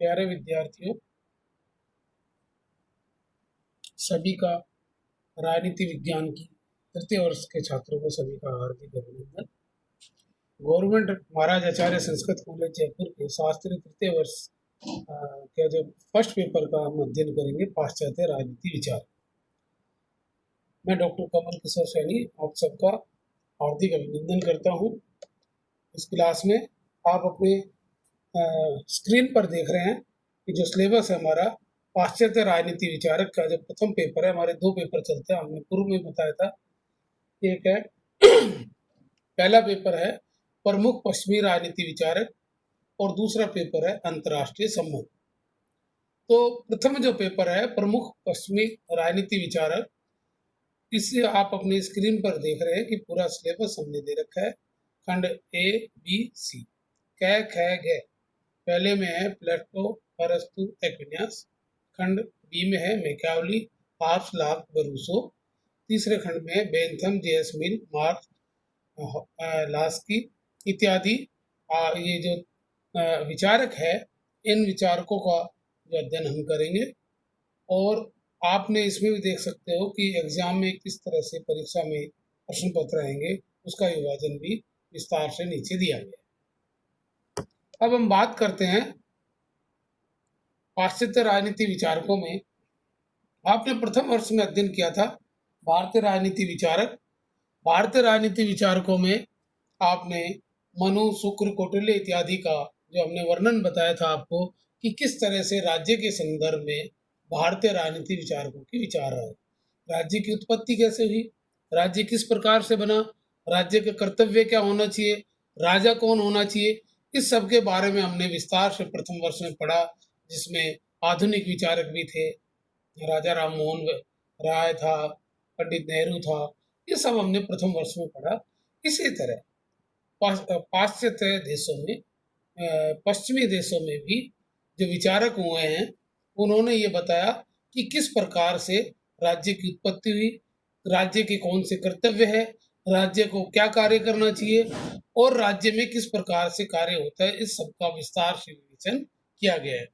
प्यारे विद्यार्थियों, सभी का राजनीति विज्ञान की तृतीय वर्ष के छात्रों को सभी का हार्दिक अभिनंदन। गवर्नमेंट महाराज आचार्य संस्कृत कॉलेज जयपुर के शास्त्री तृतीय वर्ष के जो फर्स्ट पेपर का हम अध्ययन करेंगे, पाश्चात्य राजनीति विचार। मैं डॉक्टर कमल किशोर सैनी आप सबका हार्दिक अभिनंदन करता हूँ। इस क्लास में आप अपने स्क्रीन पर देख रहे हैं कि जो सिलेबस है हमारा पाश्चात्य राजनीति विचारक का जो प्रथम पेपर है, हमारे दो पेपर चलते हैं, हमने पूर्व में बताया था। एक है पहला पेपर है प्रमुख पश्चिमी राजनीति विचारक और दूसरा पेपर है अंतर्राष्ट्रीय संबंध। तो प्रथम जो पेपर है प्रमुख पश्चिमी राजनीति विचारक, इसे आप अपनी स्क्रीन पर देख रहे हैं कि पूरा सिलेबस हमने दे रखा है। खंड ए बी सी, क ख ग। पहले में है प्लेटो, अरस्तु, एक्विनास। खंड बी में है मैकियावेली, हाब्स, लॉक, रूसो। तीसरे खंड में है बेंथम, जेसमिन, मार्क्स, लास्की इत्यादि। ये जो विचारक है, इन विचारकों का जो अध्ययन हम करेंगे। और आपने इसमें भी देख सकते हो कि एग्जाम में किस तरह से परीक्षा में प्रश्न पत्र आएंगे, उसका विभाजन भी विस्तार से नीचे दिया गया है। अब हम बात करते हैं पाश्चात्य राजनीति विचारकों में। आपने प्रथम वर्ष में अध्ययन किया था भारतीय राजनीति विचारक। भारतीय राजनीति विचारकों में आपने मनु, शुक्र, कौटिल्य इत्यादि का जो हमने वर्णन बताया था आपको कि किस तरह से राज्य के संदर्भ में भारतीय राजनीति विचारकों की विचार रहे। राज्य की उत्पत्ति कैसे हुई, राज्य किस प्रकार से बना, राज्य के कर्तव्य क्या होना चाहिए, राजा कौन होना चाहिए, इस सब के बारे में हमने विस्तार से प्रथम वर्ष में पढ़ा, जिसमें आधुनिक विचारक भी थे। राजा राम मोहन राय था, पंडित नेहरू था, ये सब हमने प्रथम वर्ष में पढ़ा। इसी तरह पाश्चात्य देशों में, पश्चिमी देशों में भी जो विचारक हुए हैं, उन्होंने ये बताया कि किस प्रकार से राज्य की उत्पत्ति हुई, राज्य के कौन से कर्तव्य है, राज्य को क्या कार्य करना चाहिए और राज्य में किस प्रकार से कार्य होता है, इस सब का विस्तार से विवेचन किया गया है।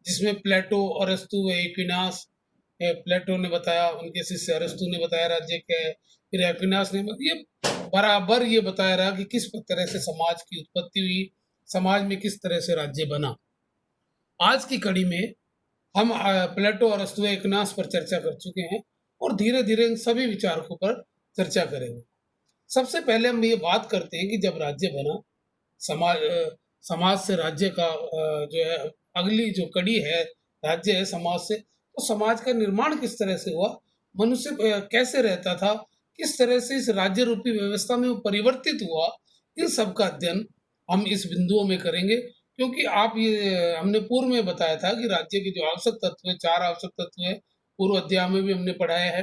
जिसमें प्लेटो, अरस्तु, एक्विनास, प्लेटो ने बताया, उनके शिष्य अरस्तु ने बताया राज्य क्या है, फिर एक्विनास ने ये बराबर ये बताया रहा कि किस तरह से समाज की उत्पत्ति हुई, समाज में किस तरह से राज्य बना। आज की कड़ी में हम प्लेटो, अरस्तु, एक्विनास पर चर्चा कर चुके हैं और धीरे धीरे इन सभी विचारकों पर चर्चा करेंगे। सबसे पहले हम ये बात करते हैं कि जब राज्य बना, समाज से राज्य का जो है अगली जो कड़ी है, राज्य है समाज से, तो समाज का निर्माण किस तरह से हुआ, मनुष्य कैसे रहता था, किस तरह से इस राज्य रूपी व्यवस्था में वो परिवर्तित हुआ, इन सब का अध्ययन हम इस बिंदुओं में करेंगे। क्योंकि आप ये हमने पूर्व में बताया था कि राज्य के जो आवश्यक तत्व है, 4 आवश्यक तत्व है, पूर्व अध्याय में भी हमने पढ़ाया है।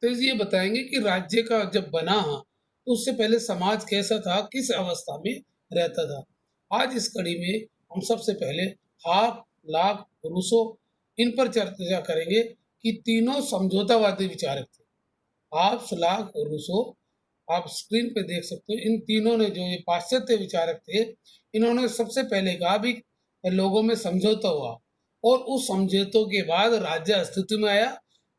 तो ये बताएंगे कि राज्य का जब बना तो उससे पहले समाज कैसा था, किस अवस्था में रहता था। आज इस कड़ी में हम सबसे पहले हाफ, लॉक, रूसो, इन पर चर्चा करेंगे कि तीनों समझौतावादी विचारक थे। हाफ, लॉक और रूसो आप स्क्रीन पे देख सकते हो। इन तीनों ने, जो ये पाश्चात्य विचारक थे, इन्होंने सबसे पहले कहा भी लोगों में समझौता हुआ और उस समझौतों के बाद राज्य अस्तित्व में आया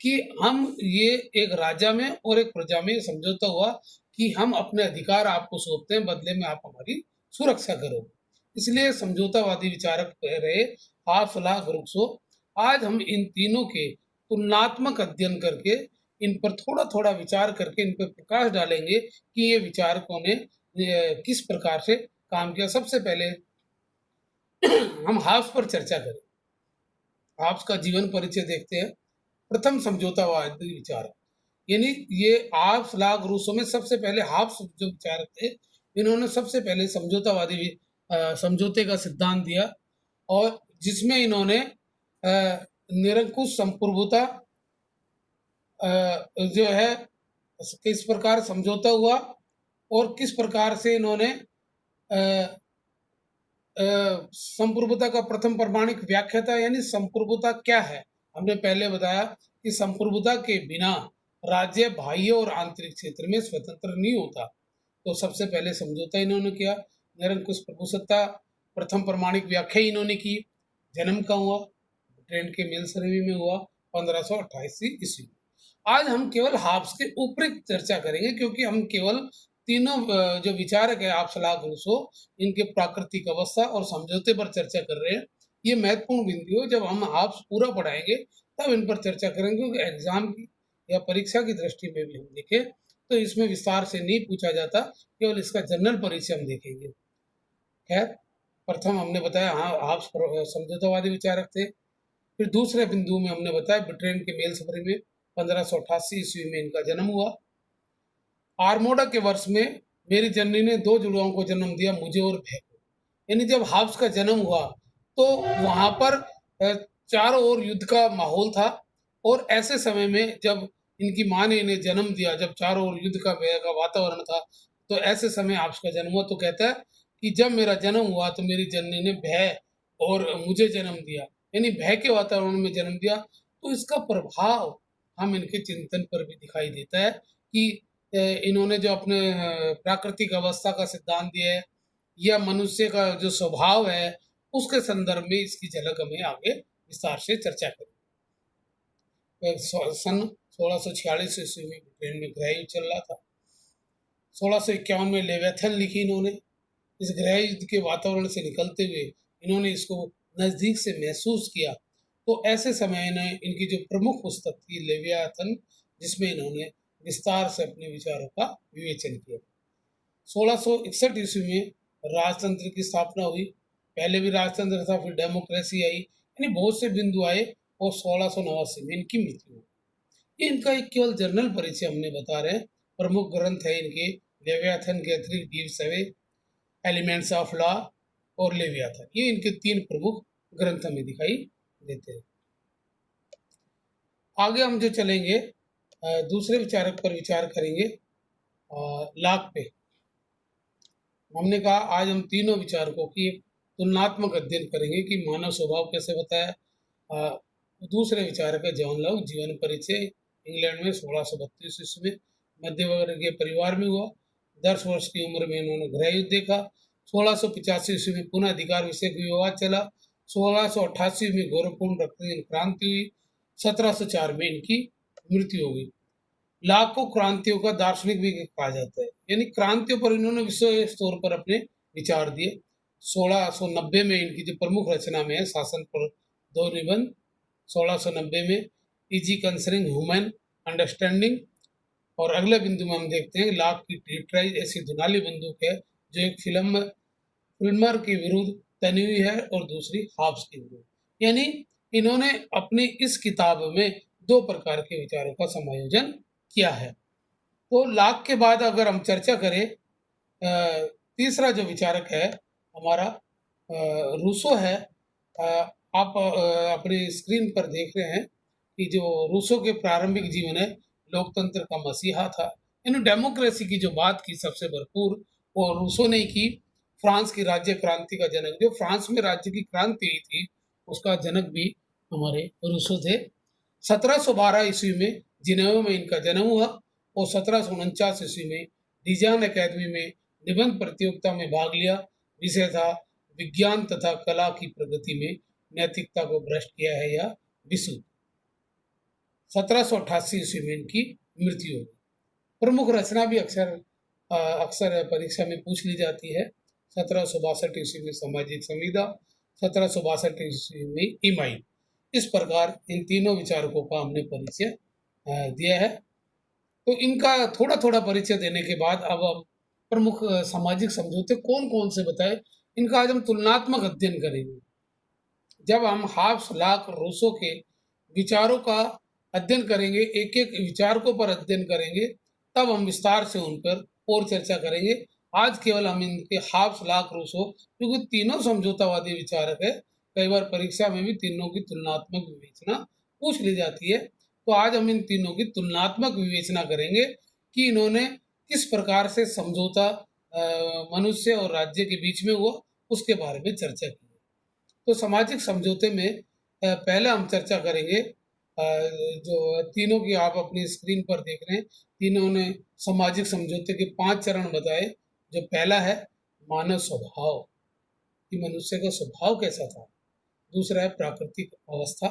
कि हम ये एक राजा में और एक प्रजा में समझौता हुआ कि हम अपने अधिकार आपको सौंपते हैं, बदले में आप हमारी सुरक्षा करो। इसलिए समझौतावादी विचारक रहे हाफ, लॉक, रूसो। आज हम इन तीनों के तुलनात्मक अध्ययन करके, इन पर थोड़ा थोड़ा विचार करके इन पर प्रकाश डालेंगे कि ये विचारकों ने किस प्रकार से काम किया। सबसे पहले हम हाब्स पर चर्चा करें। हाब्स का जीवन परिचय देखते हैं। प्रथम समझौतावादी विचारक, यानी ये हाब्स, लॉक, रूसो में सबसे पहले हाब्स जो विचारक थे, इन्होंने सबसे पहले समझौतावादी समझौते का सिद्धांत दिया और जिसमें इन्होंने निरंकुश संप्रभुता जो है किस प्रकार समझौता हुआ और किस प्रकार से इन्होंने संप्रभुता का प्रथम प्रमाणिक व्याख्या था। यानी संप्रभुता क्या है, हमने पहले बताया कि संप्रभुता के बिना राज्य बाह्य और आंतरिक क्षेत्र में स्वतंत्र नहीं होता। तो सबसे पहले समझौता इन्होंने किया। निरंकुश प्रभुसत्ता प्रथम प्रमाणिक व्याख्या इन्होंने की। जन्म कहाँ हुआ? ब्रिटेन के मेल्सरवी में हुआ 1588 ईस्वी में। आज हम केवल हाब्स के ऊपरी चर्चा करेंगे, क्योंकि हम केवल तीनों जो विचारक है हाब्स, लॉक, रूसो, इनके प्राकृतिक अवस्था और समझौते पर चर्चा कर रहे हैं। ये महत्वपूर्ण बिंदु है। जब हम हाब्स पूरा पढ़ाएंगे तब इन पर चर्चा करेंगे, क्योंकि एग्जाम की या परीक्षा की दृष्टि में भी हम देखें तो इसमें विस्तार से नहीं पूछा जाता, केवल इसका जनरल परिचय हम देखेंगे। खैर, प्रथम हमने बताया हाँ हाब्स समझौतावादी विचारक थे। फिर दूसरे बिंदु में हमने बताया ब्रिटेन के मेल्सबरी में 1588 ईस्वी में इनका जन्म हुआ। आर्मोडा के वर्ष में मेरी जननी ने दो जुड़वाओं को जन्म दिया, मुझे और भय को। यानी जब हाब्स का जन्म हुआ तो वहां पर चारों ओर युद्ध का माहौल था, और ऐसे समय में जब इनकी माँ ने इन्हें जन्म दिया, जब चारों ओर युद्ध का भय का वातावरण था, तो ऐसे समय हाब्स का जन्म हुआ। तो कहता है कि जब मेरा जन्म हुआ तो मेरी जननी ने भय और मुझे जन्म दिया, यानी भय के वातावरण में जन्म दिया। तो इसका प्रभाव हम इनके चिंतन पर भी दिखाई देता है कि इन्होंने जो अपने प्राकृतिक अवस्था का सिद्धांत दिया है या मनुष्य का जो स्वभाव है, उसके संदर्भ में इसकी झलक हमें आगे विस्तार से चर्चा करेंगे। सन 1646 ईस्वी में ब्रिटेन में गृह युद्ध चल रहा था। 1651 में लेवियाथन लिखी इन्होंने। इस गृह युद्ध के वातावरण से निकलते हुए इन्होंने इसको नजदीक से महसूस किया। तो ऐसे समय ने इनकी जो प्रमुख पुस्तक थी लेवियाथन, जिसमें इन्होंने विस्तार से अपने विचारों का विवेचन किया। 1661 ईस्वी में राजतंत्र की स्थापना हुई। पहले भी राजतंत्र था, फिर डेमोक्रेसी आई, यानी बहुत से बिंदु आए, और 1689 में इनकी मृत्यु हुई। ये इनका एक केवल जर्नल परिचय हमने बता रहे हैं। प्रमुख ग्रंथ है इनके लेवियाथन के अतिरिक्त डीव सवे, एलिमेंट्स ऑफ लॉ और लेवियाथन। ये इनके तीन प्रमुख ग्रंथ हमें दिखाई देते हैं। आगे हम जो चलेंगे दूसरे विचारक पर विचार करेंगे, लॉक पे। हमने कहा आज हम तीनों विचारकों की एक तुलनात्मक अध्ययन करेंगे कि मानव स्वभाव कैसे बताया। दूसरे विचारक है जॉन लॉक, जीवन परिचय, इंग्लैंड में 1632 ईस्वी में, मध्य वर्गीय परिवार में हुआ। 10 वर्ष की उम्र में इन्होंने गृह युद्ध देखा। 1685 ईस्वी में पुनः अधिकार विषय का विवाद चला। 1688 में गौरवपूर्ण रक्तदान क्रांति हुई। 1704 में इनकी मृत्यु हो गई। लॉक को क्रांतियों का दार्शनिक भी कहा जाता है, यानी क्रांतियों पर इन्होंने विश्व स्तर पर अपने विचार दिए। 1690 में इनकी जो प्रमुख रचना में है शासन पर 2 निबंध। 1690 में इजी कंसर्निंग ह्यूमन अंडरस्टैंडिंग। और अगले बिंदु में हम देखते हैं लॉक की ट्रिट्राइज ऐसी धुनाली बंदूक है जो एक फिल्मर के विरुद्ध तनी हुई है और दूसरी हाब्स के विरुद्ध। यानी इन्होंने अपनी इस किताब में दो प्रकार के विचारों का समायोजन किया है। तो लॉक के बाद अगर हम चर्चा करें, तीसरा जो विचारक है हमारा रूसो है। आप अपनी स्क्रीन पर देख रहे हैं कि जो रूसो के प्रारंभिक जीवन है, लोकतंत्र का मसीहा था। इन्होंने डेमोक्रेसी की जो बात की सबसे भरपूर, वो रूसो ने की। फ्रांस की राज्य क्रांति का जनक, जो फ्रांस में राज्य की क्रांति हुई थी, उसका जनक भी हमारे रूसो थे। 1712 ईस्वी में जिनेवा में इनका जन्म हुआ, और 1749 ईस्वी में डिजान अकेडमी में निबंध प्रतियोगिता में भाग लिया। विषय था विज्ञान तथा कला की प्रगति में नैतिकता को भ्रष्ट किया है या विशुद्ध। 1788 ईस्वी में इनकी मृत्यु हो गई। प्रमुख रचना भी अक्सर परीक्षा में पूछ ली जाती है। 1762 ईस्वी में सामाजिक संविदा, 1762 ईस्वी में ईमाइन। इस प्रकार इन तीनों विचारकों का हमने परिचय दिया है। तो इनका थोड़ा थोड़ा परिचय देने के बाद अब हम प्रमुख सामाजिक समझौते कौन कौन से बताए, इनका आज हम तुलनात्मक अध्ययन करेंगे। जब हम हाब्स, लॉक, रूसो के विचारों का अध्ययन करेंगे, एक एक विचारकों पर अध्ययन करेंगे, तब हम विस्तार से उन पर और चर्चा करेंगे। आज केवल हम इनके हाब्स, लॉक, रूसो, क्योंकि तीनों समझौतावादी विचारक है, कई बार परीक्षा में भी तीनों की तुलनात्मक विवेचना पूछ ली जाती है। तो आज हम इन तीनों की तुलनात्मक विवेचना करेंगे कि इन्होंने किस प्रकार से समझौता मनुष्य और राज्य के बीच में हुआ, उसके बारे में चर्चा की है। तो सामाजिक समझौते में पहले हम चर्चा करेंगे, जो तीनों की आप अपनी स्क्रीन पर देख रहे हैं, तीनों ने सामाजिक समझौते के 5 चरण बताए। जो पहला है मानव स्वभाव, कि मनुष्य का स्वभाव कैसा था। दूसरा है प्राकृतिक अवस्था,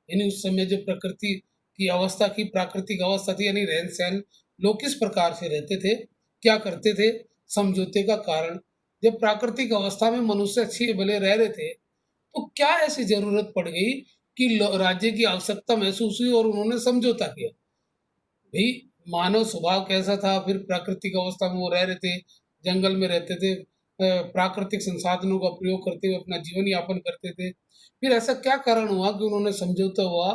यानी उस समय जो प्रकृति की अवस्था की प्राकृतिक अवस्था थी, यानी रहन सहन लोग किस प्रकार से रहते थे, क्या करते थे, समझौते का कारण। जब प्राकृतिक अवस्था में मनुष्य अच्छे भले रह रहे थे, तो क्या ऐसी जरूरत पड़ गई कि राज्य की आवश्यकता महसूस हुई और उन्होंने समझौता किया। भाई, मानव स्वभाव कैसा था, फिर प्राकृतिक अवस्था में वो रह रहे थे, जंगल में रहते थे, प्राकृतिक संसाधनों का प्रयोग करते हुए अपना जीवन यापन करते थे। फिर ऐसा क्या कारण हुआ कि उन्होंने समझौता हुआ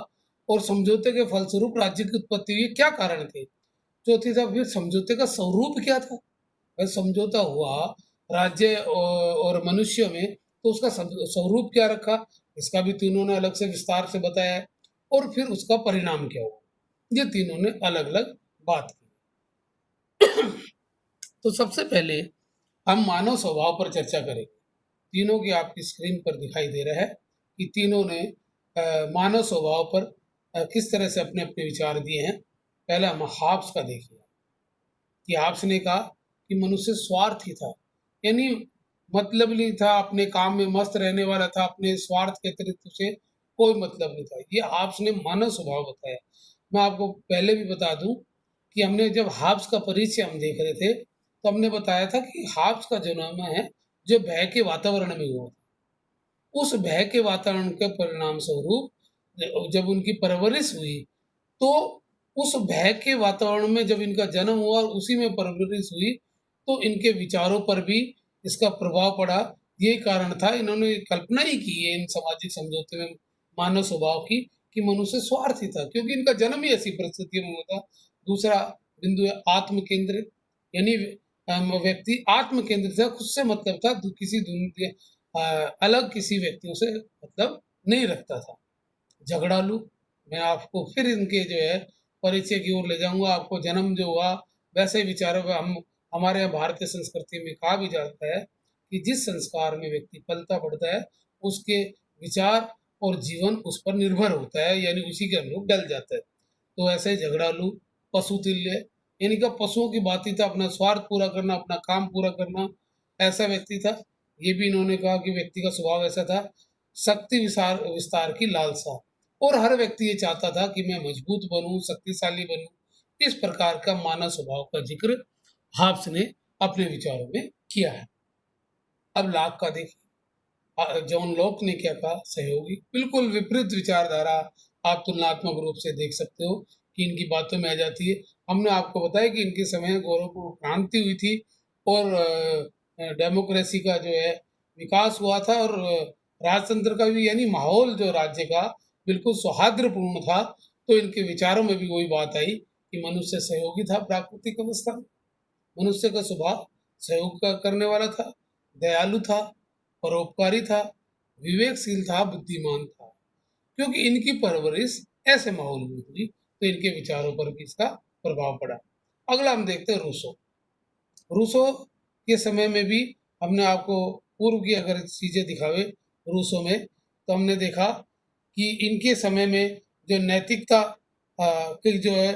और समझौते के फलस्वरूप राज्य की उत्पत्ति हुई, क्या कारण थे। चौथी था, फिर समझौते का स्वरूप क्या था। भाई, समझौता हुआ राज्य और मनुष्य में, तो उसका स्वरूप क्या रखा, इसका भी तीनों ने अलग से विस्तार से बताया है। और फिर उसका परिणाम क्या हुआ, ये तीनों ने अलग अलग बात की। तो सबसे पहले हम मानव स्वभाव पर चर्चा करेंगे। तीनों की आपकी स्क्रीन पर दिखाई दे रहा है कि तीनों ने मानव स्वभाव पर किस तरह से अपने अपने विचार दिए हैं। पहले हम हाब्स का देखिए कि हाब्स ने कहा कि मनुष्य स्वार्थी था, यानी मतलब नहीं था, अपने काम में मस्त रहने वाला था, अपने स्वार्थ के अतिरिक्त उसे कोई मतलब नहीं था। ये हाब्स ने मानव स्वभाव बताया। मैं आपको पहले भी बता दूं कि हमने जब हाब्स का परिचय हम देख रहे थे, तो हमने बताया था कि हाब्स का जो नाम है, जो भय के वातावरण में हुआ, उस भय के वातावरण के परिणाम स्वरूप जब उनकी परवरिश हुई, तो उस भय के वातावरण में जब इनका जन्म हुआ और उसी में परवरिश हुई, तो इनके विचारों पर भी इसका प्रभाव पड़ा। यही कारण था, इन्होंने कल्पना ही की है इन सामाजिक समझौते में मानव स्वभाव की, कि मनुष्य स्वार्थी था, क्योंकि इनका जन्म ही ऐसी परिस्थितियों में हुआ था। दूसरा बिंदु है आत्म केंद्र, यानी व्यक्ति आत्म केंद्रित था, खुद से मतलब था, किसी दुनिया अलग किसी व्यक्तियों से मतलब नहीं रखता था। झगड़ालू, मैं आपको फिर इनके जो है परिचय की ओर ले जाऊंगा। आपको जन्म जो हुआ वैसे विचारों का हम हमारे यहाँ भारतीय संस्कृति में कहा भी जाता है कि जिस संस्कार में व्यक्ति पलता बढ़ता है, उसके विचार और जीवन उस पर निर्भर होता है, यानी उसी के अनुरूप ढल जाता है। तो ऐसे झगड़ालू, पशु तुल्य, यानी कि पशुओं की बात ही था, अपना स्वार्थ पूरा करना, अपना काम पूरा करना, ऐसा व्यक्ति था। ये भी इन्होंने कहा कि व्यक्ति का स्वभाव ऐसा था, शक्ति विस्तार विस्तार की लालसा, और हर व्यक्ति ये चाहता था कि मैं मजबूत बनूं, शक्तिशाली बनूं। इस प्रकार का मानव स्वभाव का जिक्र हाब्स ने अपने विचारों में किया है। अब लाक का देखिए, जॉन लॉक ने क्या कहा, सहयोगी, बिल्कुल विपरीत विचारधारा आप तुलनात्मक रूप से देख सकते हो कि इनकी बातों में आ जाती है। हमने आपको बताया कि इनके समय गोरखपुर क्रांति हुई थी और डेमोक्रेसी का जो है विकास हुआ था, और राजतंत्र का भी, यानी माहौल जो राज्य का बिल्कुल सौहार्दपूर्ण था। तो इनके विचारों में भी वही बात आई कि मनुष्य सहयोगी था प्राकृतिक अवस्था में। मनुष्य का स्वभाव सहयोग का करने वाला था, दयालु था, परोपकारी था, विवेकशील था, बुद्धिमान था। क्योंकि इनकी परवरिश ऐसे माहौल में हुई, तो इनके विचारों पर भी इसका प्रभाव पड़ा। अगला हम देखते हैं रूसो। रूसो के समय में भी हमने आपको पूर्व की अगर चीजें दिखावे रूसो में, तो हमने देखा कि इनके समय में जो नैतिकता की जो है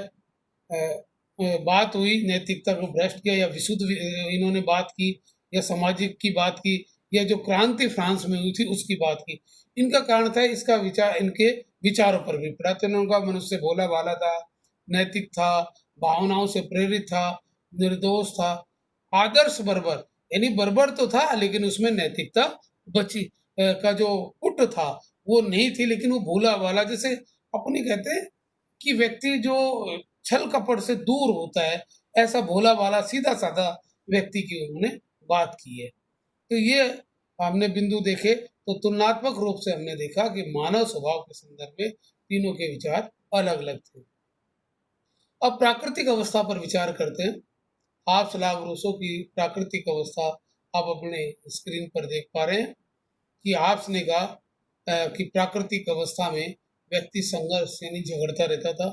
बात हुई, नैतिकता को भ्रष्ट किया या विशुद्ध इन्होंने बात की, या सामाजिक की बात की, या जो क्रांति फ्रांस में हुई थी उसकी बात की। इनका कारण था इसका विचार, इनके विचारों पर भी पड़ा। तो इनका मनुष्य भोला भाला था, नैतिक था, भावनाओं से प्रेरित था, निर्दोष था, आदर्श बर्बर, यानी बर्बर तो था लेकिन उसमें नैतिकता बची का जो पुट था वो नहीं थी, लेकिन वो भोला भाला, जैसे अपनी कहते हैं कि व्यक्ति जो छल कपट से दूर होता है, ऐसा भोला भाला सीधा साधा व्यक्ति की उन्होंने बात की है। तो ये हमने बिंदु देखे, तो तुलनात्मक रूप से हमने देखा कि मानव स्वभाव के संदर्भ में तीनों के विचार अलग अलग थे। अब प्राकृतिक अवस्था पर विचार करते हैं। आप सलाह रूसो की प्राकृतिक अवस्था आप अपने स्क्रीन पर देख पा रहे हैं कि आपने कहा कि प्राकृतिक अवस्था में व्यक्ति संघर्ष यानी झगड़ता रहता था,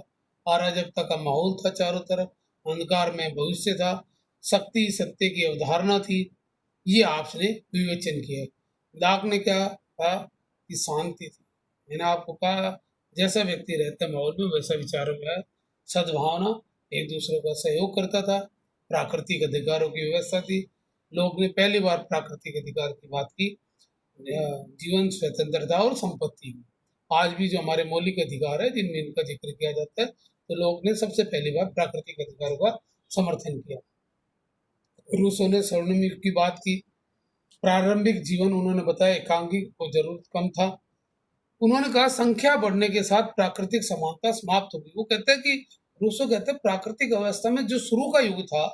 अराजकता का माहौल था चारों तरफ, अंधकार में भविष्य था, शक्ति सत्य की अवधारणा थी। ये आपने विवेचन किया। लाक ने क्या कहा कि शांति थी। मैंने आपको कहा जैसा व्यक्ति रहता माहौल में वैसा विचारों में है। सद्भावना, एक दूसरे का सहयोग करता था। प्राकृतिक अधिकारों की व्यवस्था थी, लोग ने पहली बार प्राकृतिक अधिकार की बात की। जीवन, स्वतंत्रता और संपत्ति। आज भी जो हमारे मौलिक अधिकार है जिनमें इनका जिक्र किया जाता है, तो लोग ने सबसे पहली बार प्राकृतिक अधिकारों का समर्थन किया। रूसों ने स्वर्णिम युग की बात की। प्रारंभिक जीवन उन्होंने बताया एकांकी को जरूरत कम था। उन्होंने कहा संख्या बढ़ने के साथ प्राकृतिक समानता समाप्त हो गई। वो कहते हैं कि रूसो कहते हैं प्राकृतिक अवस्था में जो शुरू का युग था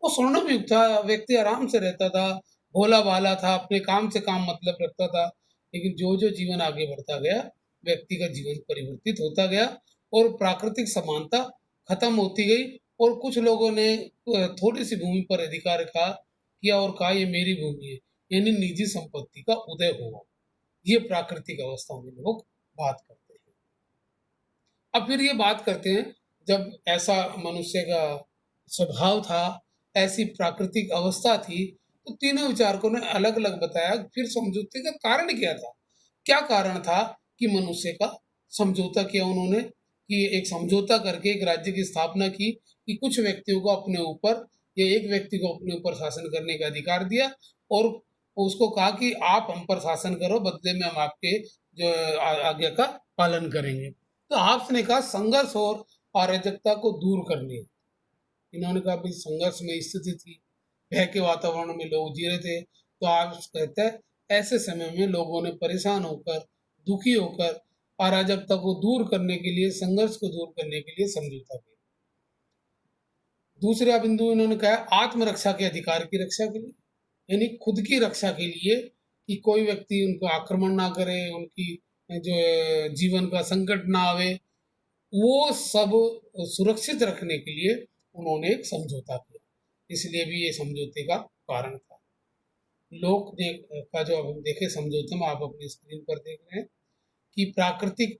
वो स्वर्णिम युग था। व्यक्ति आराम से रहता था, भोला भाला था, अपने काम से काम मतलब रखता था। लेकिन जो जो जीवन आगे बढ़ता गया, व्यक्ति का जीवन परिवर्तित होता गया और प्राकृतिक समानता खत्म होती गई। और कुछ लोगों ने थोड़ी सी भूमि पर अधिकार किया और कहा ये मेरी भूमि है, यानी निजी संपत्ति का उदय हुआ। ये प्राकृतिक अवस्था में लोग बात करते हैं। अब फिर ये बात करते हैं, जब ऐसा मनुष्य का स्वभाव था, ऐसी प्राकृतिक अवस्था थी, तो तीनों विचारकों ने अलग अलग बताया फिर समझौते का कारण क्या था। क्या कारण था कि मनुष्य का समझौता किया उन्होंने, कि एक समझौता करके एक राज्य की स्थापना की, कि कुछ व्यक्तियों को अपने ऊपर या एक व्यक्ति को अपने ऊपर शासन करने का अधिकार दिया और उसको कहा कि आप हम पर शासन करो, बदले में हम आपके जो आज्ञा का पालन करेंगे। तो आपने कहा संघर्ष और अराजकता को दूर करने। इन्होंने कहा भाई संघर्ष में स्थिति थी, भय के वातावरण में लोग जी रहे थे, तो आप कहते हैं ऐसे समय में लोगों ने परेशान होकर, दुखी होकर अराजकता को दूर करने के लिए, संघर्ष को दूर करने के लिए समझौता किया। दूसरा बिंदु इन्होंने कहा आत्मरक्षा के अधिकार की रक्षा के लिए, यानी खुद की रक्षा के लिए, कि कोई व्यक्ति उनको आक्रमण ना करे, उनकी जो जीवन का संकट ना आवे, वो सब सुरक्षित रखने के लिए उन्होंने एक समझौता किया। इसलिए भी ये समझौते का कारण था। लोक का जो अब हम देखे समझौते में, आप अपनी स्क्रीन पर देख रहे हैं कि प्राकृतिक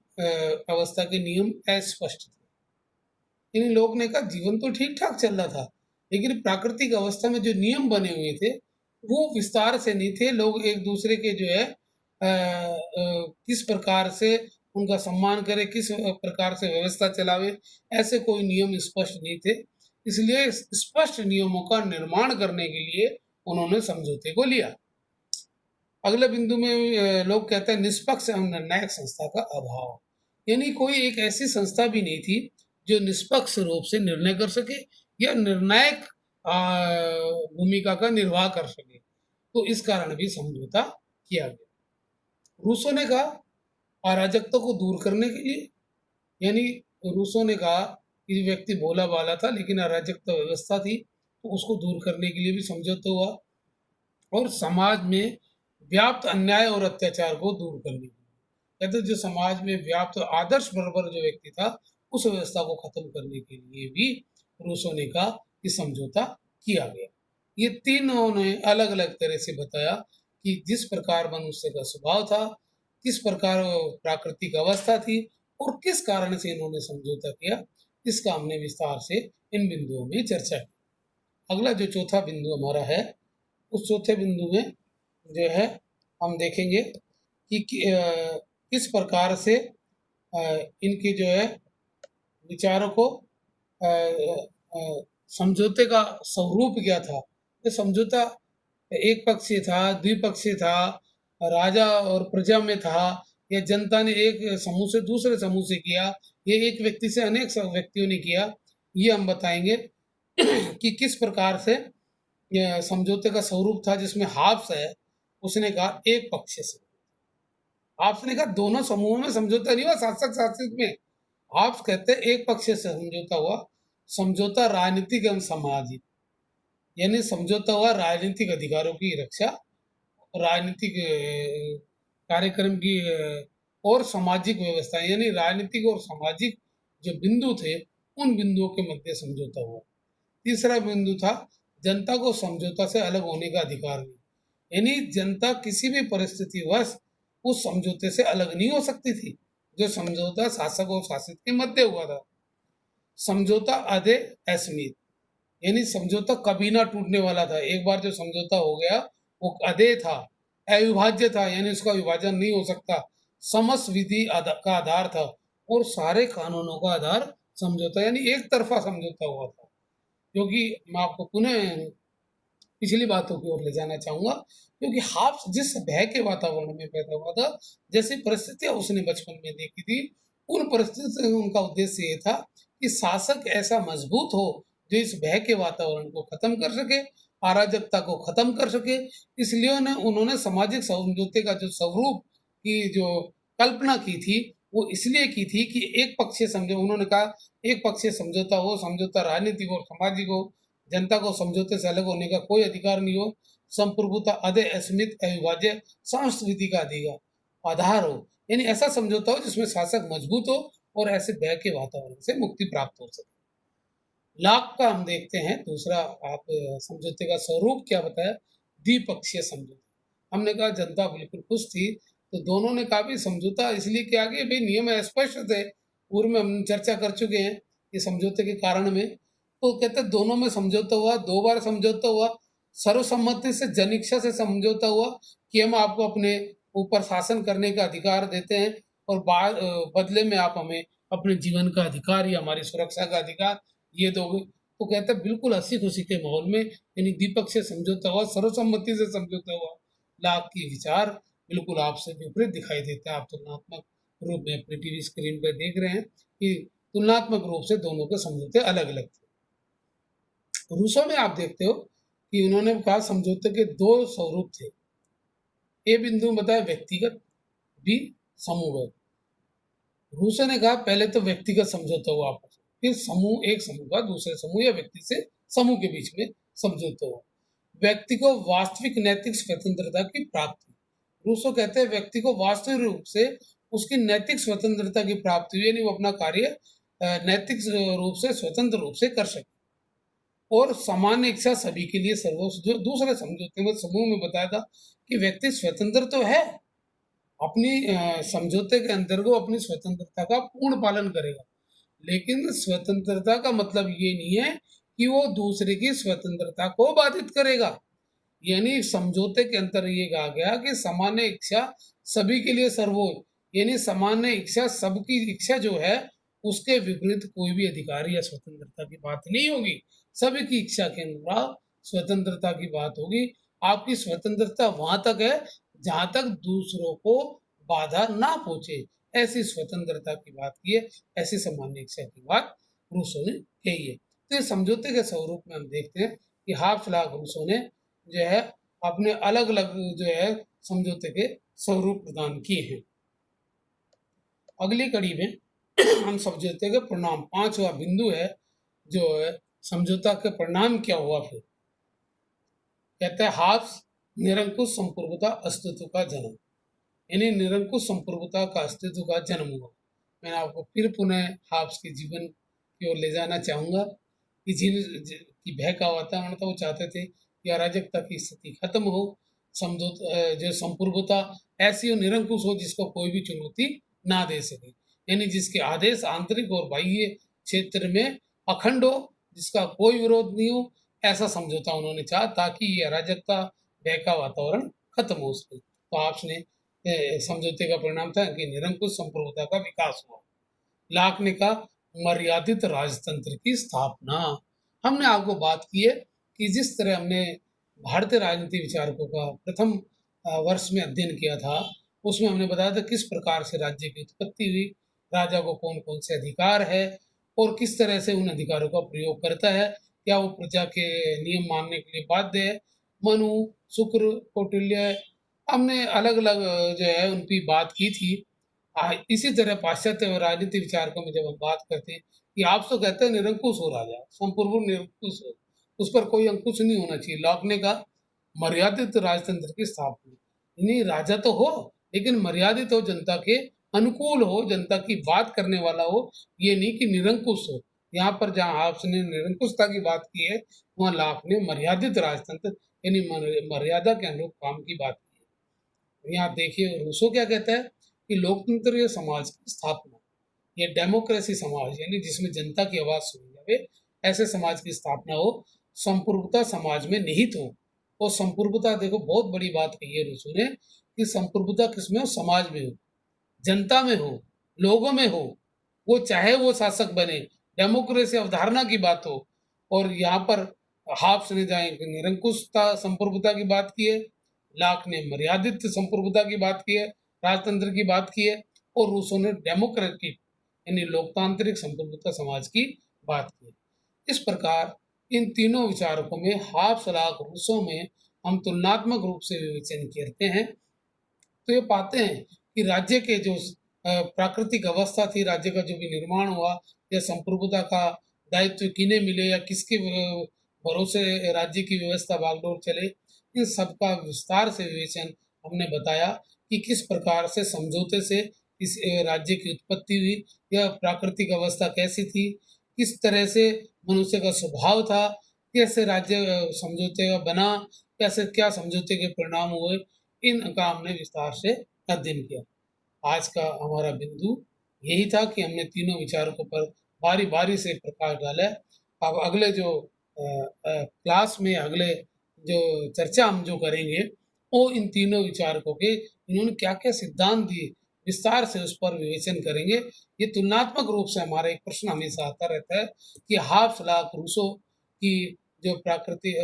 अवस्था के नियम अस्पष्ट थे। इन लोग ने कहा जीवन तो ठीक ठाक चल रहा था, लेकिन प्राकृतिक अवस्था में जो नियम बने हुए थे वो विस्तार से नहीं थे। लोग एक दूसरे के जो है किस प्रकार से उनका सम्मान करे, किस प्रकार से व्यवस्था चलावे, ऐसे कोई नियम स्पष्ट नहीं थे। इसलिए स्पष्ट नियमों का निर्माण करने के लिए उन्होंने समझौते को लिया। अगले बिंदु में लोग कहते हैं निष्पक्ष एवं निर्णायक संस्था का अभाव, यानी कोई एक ऐसी संस्था भी नहीं थी जो निष्पक्ष रूप से निर्णय कर सके या निर्णायक भूमिका का निर्वाह कर सके। तो इस कारण भी समझौता किया गया। रूसों ने कहा अराजकता को दूर करने के लिए, यानी रूसों ने कहा कि व्यक्ति भोला भाला था लेकिन अराजकता व्यवस्था थी, तो उसको दूर करने के लिए भी समझौता हुआ। और समाज में व्याप्त अन्याय और अत्याचार को दूर करने के लिए, कहते जो समाज में व्याप्त आदर्श बराबर जो व्यक्ति था, उस व्यवस्था को खत्म करने के लिए भी रूसों ने कहा कि समझौता किया गया। ये तीनों ने अलग अलग तरह से बताया कि जिस प्रकार मनुष्य का स्वभाव था, किस प्रकार प्राकृतिक अवस्था थी और किस कारण से इन्होंने समझौता किया, इसका हमने विस्तार से इन बिंदुओं में चर्चा की। अगला जो चौथा बिंदु हमारा है, उस चौथे बिंदु में जो है हम देखेंगे कि किस प्रकार से इनके जो है विचारों को समझौते का स्वरूप क्या था। ये समझौता एक पक्षीय था, द्विपक्षीय था, राजा और प्रजा में था, या जनता ने एक समूह से दूसरे समूह से किया, ये एक व्यक्ति से अनेक व्यक्तियों ने किया, ये हम बताएंगे कि किस प्रकार से यह समझौते का स्वरूप था। जिसमें हाब्स है, उसने कहा एक पक्षीय से, हाब्स ने कहा दोनों समूहों में समझौता नहीं हुआ, शासक शासित में। हाब्स कहते हैं एक पक्षीय से समझौता हुआ। समझौता राजनीतिक एवं सामाजिक, यानी समझौता हुआ राजनीतिक अधिकारों की रक्षा, राजनीतिक कार्यक्रम की और सामाजिक व्यवस्था, यानी राजनीतिक और सामाजिक जो बिंदु थे उन बिंदुओं के मध्य समझौता हुआ। तीसरा बिंदु था जनता को समझौता से अलग होने का अधिकार नहीं, यानी जनता किसी भी परिस्थिति वश उस समझौते से अलग नहीं हो सकती थी, जो समझौता शासक और शासित के मध्य हुआ था। समझौता अधे अस्मित, यानी समझौता कभी ना टूटने वाला था। एक बार जो समझौता हो गया वो अधेय था, अविभाज्य था, यानी उसका विभाजन नहीं हो सकता। समस्त विधि का आधार था और सारे कानूनों का आधार समझौता, यानी एक तरफा समझौता हुआ था। क्योंकि मैं आपको पुनः पिछली बातों की ओर ले जाना चाहूंगा, क्योंकि हाफ्स जिस भय के वातावरण में पैदा हुआ था, जैसी परिस्थितियां उसने बचपन में देखी थी, उन परिस्थितियों से उनका उद्देश्य ये था कि शासक ऐसा मजबूत हो जो इस भय के वातावरण को खत्म कर सके, अराजकता को खत्म कर सके। इसलिए उन्होंने सामाजिक समझौते का जो स्वरूप की जो कल्पना की थी, वो इसलिए की थी कि एक पक्षीय समझो, उन्होंने कहा एक पक्षीय समझौता हो, समझौता राजनीतिक हो, सामाजिक हो, जनता को समझौते से अलग होने का कोई अधिकार नहीं हो, संप्रभुता अदय अस्मित अविभाज्य संस्कृति का अधिकार आधार हो, यानी ऐसा समझौता हो जिसमें शासक मजबूत हो और ऐसे भय के वातावरण से मुक्ति प्राप्त हो सके। लाख का हम देखते हैं दूसरा, आप समझौते का स्वरूप क्या बताया, द्विपक्षीय समझौता। हमने कहा जनता बिल्कुल खुश थी, तो दोनों ने कहा भी समझौता इसलिए किया गया, भाई नियम स्पष्ट थे, पूर्व में हम चर्चा कर चुके हैं ये समझौते के कारण में। तो कहते दोनों में समझौता हुआ, 2 बार समझौता हुआ, सर्वसम्मति से जनिक्षा से समझौता हुआ कि हम आपको अपने ऊपर शासन करने का अधिकार देते हैं और बदले में आप हमें अपने जीवन का अधिकार या हमारी सुरक्षा का अधिकार ये दोगे। तो कहते हैं बिल्कुल हंसी खुशी के माहौल में, यानी द्विपक्षीय समझौता हुआ, सर्वसम्मति से समझौता हुआ। लाभ की विचार बिल्कुल आपसे विपरीत दिखाई देता है। आप तुलनात्मक रूप में अपनी टीवी स्क्रीन पर देख रहे हैं कि तुलनात्मक रूप से दोनों के समझौते अलग अलग थे। रूसों में आप देखते हो कि उन्होंने कहा समझौते के 2 स्वरूप थे। ए बिंदु में बताया व्यक्तिगत, बी समूहगत। रूसों ने कहा पहले तो व्यक्तिगत समझौता हुआ आपस में, फिर समूह, एक समूह का दूसरे समूह या व्यक्ति से समूह के बीच में समझौता हुआ। व्यक्ति को वास्तविक नैतिक स्वतंत्रता की प्राप्ति। रूसो कहते हैं व्यक्ति को वास्तविक रूप से उसकी नैतिक स्वतंत्रता की प्राप्ति हुई, यानी वो अपना कार्य नैतिक रूप से स्वतंत्र रूप से कर सके। और सामान्य इच्छा सभी के लिए सर्वोच्च। जो दूसरे समझौते में समूह में बताया था कि व्यक्ति स्वतंत्र तो है, अपनी समझौते के अंतर्गत वो अपनी स्वतंत्रता का पूर्ण पालन करेगा, लेकिन स्वतंत्रता का मतलब ये नहीं है कि वो दूसरे की स्वतंत्रता को बाधित करेगा। यानी समझौते के अंतर ये कहा गया कि सामान्य इच्छा सभी के लिए सर्वोच्च, यानी सामान्य इच्छा, सबकी इच्छा जो है उसके विपरीत कोई भी अधिकार या स्वतंत्रता की बात नहीं होगी। सभी की इच्छा के अनुसार स्वतंत्रता की बात होगी। आपकी स्वतंत्रता वहां तक है जहां तक दूसरों को बाधा ना पहुंचे, ऐसी स्वतंत्रता की बात की है, ऐसी सामान्य इच्छा की बात रूसों ने कही है। तो इस समझौते के स्वरूप में हम देखते हैं कि हाफ लाख रूसों ने जो है अपने अलग अलग जो है समझौते के स्वरूप प्रदान किए हैं। अगली कड़ी में हम समझौते के परिणाम, 5वां बिंदु है जो है समझौता के परिणाम क्या हुआ। फिर कहते हैं हाफ्स निरंकुश संप्रभुता अस्तित्व का जन्म, यानी निरंकुश संप्रभुता का अस्तित्व का जन्म हुआ। मैं आपको फिर पुनः हाफ्स के जीवन की ओर ले जाना चाहूंगा कि की भय का वातावरण था, वो चाहते थे कि अराजकता की स्थिति खत्म हो, समझौता जो संप्रभुता ऐसी हो, निरंकुश हो, जिसको कोई भी चुनौती ना दे सके, यानी जिसके आदेश आंतरिक और बाह्य क्षेत्र में अखंड हो, जिसका कोई विरोध नहीं हो, ऐसा समझौता उन्होंने चाहा ताकि ये अराजकता, भय का वातावरण खत्म हो सके। तो आपने समझौते का परिणाम था कि निरंकुश संप्रभुता का विकास हुआ। लाख ने कहा मर्यादित राजतंत्र की स्थापना। हमने आपको बात की है कि जिस तरह हमने भारतीय राजनीति विचारकों का प्रथम वर्ष में अध्ययन किया था, उसमें हमने बताया था किस प्रकार से राज्य की उत्पत्ति हुई, राजा को कौन कौन से अधिकार है और किस तरह से उन अधिकारों का प्रयोग करता है, क्या वो प्रजा के नियम मानने के लिए बाध्य है। मनु, शुक्र, कौटिल्य, हमने अलग अलग जो है उनकी बात की थी। इसी तरह पाश्चात्य राजनीति विचारकों में जब हम बात करते हैं कि आप तो कहते हैं निरंकुश हो राजा, संपूर्ण निरंकुश हो, उस पर कोई अंकुश नहीं होना चाहिए। लॉक ने कहा मर्यादित राजतंत्र की स्थापना, यानी राजा तो हो लेकिन मर्यादित हो, जनता के अनुकूल हो, जनता की बात करने वाला हो, ये नहीं कि निरंकुश हो। यहाँ पर जहाँ आपने निरंकुशता की बात की है, वहाँ लाख ने मर्यादित राजतंत्र यानी मर्यादा के अनुरूप काम की बात की है। यहाँ देखिए रूसो क्या कहता है कि लोकतंत्रीय समाज की स्थापना, ये डेमोक्रेसी समाज यानी जिसमें जनता की आवाज सुनी जाए, ऐसे समाज की स्थापना हो, संप्रभुता समाज में निहित हो। और संप्रभुता देखो बहुत बड़ी बात कही है रूसो ने कि संप्रभुता किसमें हो, समाज में हो, जनता में हो, लोगों में हो, वो चाहे वो शासक बने, डेमोक्रेसी अवधारणा की बात हो। और यहाँ पर हाब्स ने जहाँ एक निरंकुशता संप्रभुता की बात की है, लाक ने मर्यादित संप्रभुता की बात की है, राजतंत्र की बात की है, और रूसो ने डेमोक्रेटिक यानी लोकतांत्रिक संप्रभुता समाज की बात की है। इस प्रकार इन तीनों विचारकों में हाब्स, लाक, रूसो में हम तुलनात्मक रूप से विवेचन करते हैं तो ये पाते हैं कि राज्य के जो प्राकृतिक अवस्था थी, राज्य का जो भी निर्माण हुआ या संप्रभुता का दायित्व किन्हें मिले या किसके भरोसे राज्य की व्यवस्था बागडोर चले, इन सब का विस्तार से विवेचन हमने बताया कि किस प्रकार से समझौते से इस राज्य की उत्पत्ति हुई, यह प्राकृतिक अवस्था कैसी थी, किस तरह से मनुष्य का स्वभाव था, कैसे राज्य समझौते का बना, कैसे क्या समझौते के परिणाम हुए, इनका हमने विस्तार से अध्ययन किया। आज का हमारा बिंदु यही था कि हमने तीनों विचारकों पर बारी-बारी से प्रकाश डाला है। अब अगले जो क्लास में अगले जो चर्चा हम जो करेंगे, वो इन तीनों विचारकों के इन्होंने क्या-क्या सिद्धांत दिए, विस्तार से उस पर विवेचन करेंगे। ये तुलनात्मक रूप से हमारा एक प्रश्न हमेशा आता रहता है कि हाब्स, लाक, रूसो की जो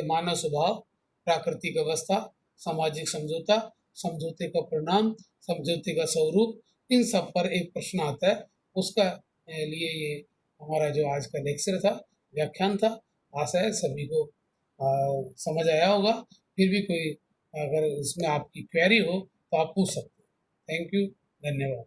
मानव स्वभाव, प्राकृतिक अवस्था, सामाजिक समझौता, समझौते का परिणाम, समझौते का स्वरूप, इन सब पर एक प्रश्न आता है। उसका लिए ये हमारा जो आज का लेक्चर था, व्याख्यान था। आशा है सभी को समझ आया होगा। फिर भी कोई अगर इसमें आपकी क्वेरी हो तो आप पूछ सकते हैं। थैंक यू, धन्यवाद।